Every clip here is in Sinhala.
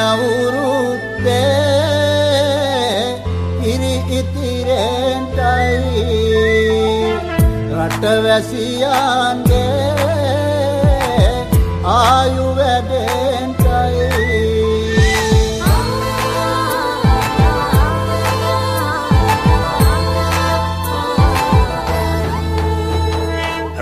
අවුරුද්දේ ඉරි ඉතිරෙන්ටයි රටවැසියන්ගේ ආයු වැඩෙන්ටයි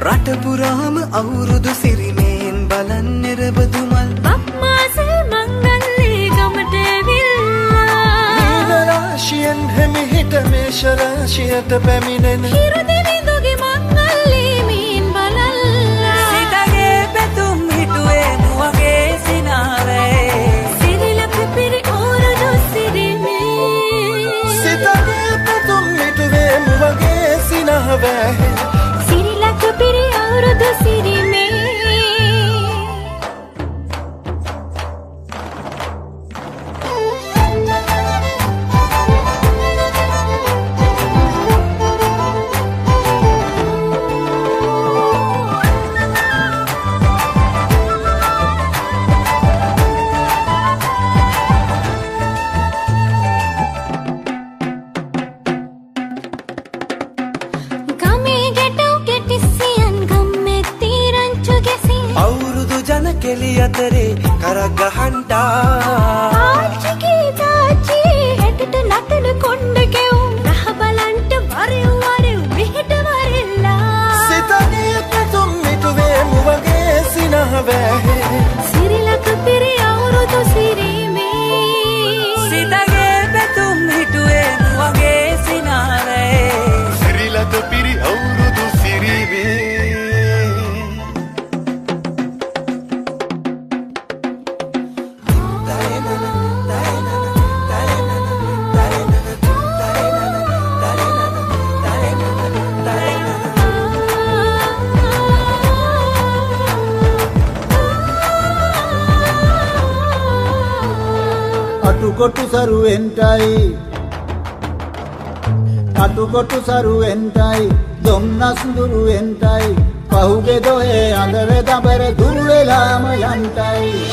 රට පුරාම අවුරුදු සිරිමේන් බලන් නිරබදු මල් බක්මාසේ මංගල්ලේ ගමට ඇවිල්ලා මීන රාශියෙන් හැමිහිට මේෂ රාශියට පැමිණෙන හිරු දෙවිඳුගේ මංගල්ලේ මීන් බලල්ලා සිතගේ පැතුම් හිටුවේ මුවගේ සිනාවේ සිරිලක පිරි අවුරුදු සිරිමේ සිතගේ පැතුම් හිටුවේ මුවගේ සිනාවේ සිරිලක පිරි අවුරුදු සිරිමේ කෙලි අතරේ කරක් ගහන්ටා ආච්චිගේ තාච්චි හෙටට නටන කොණ්ඩ කෙවුම් රහ බලන්ට වරෙව් වරෙව් මෙහෙට වරෙල්ලා සිතගේ පැතුම් මිටුවේ මුවගේ සිනහවැහේ සිරිලක පිරි අවුරුදු සිරිමේ සිතගේ පැතුම් හිටුවේ මුවගේ සිනාවේ සිරිලක පිරි අවුරුදු සිරිමේ අටුකොටු සරුවෙන්ටයි දොම්නස් දුරුවෙන්ටයි පහුගේ දොහේ අඳර දබර දුර වෙලාම යන්ටයි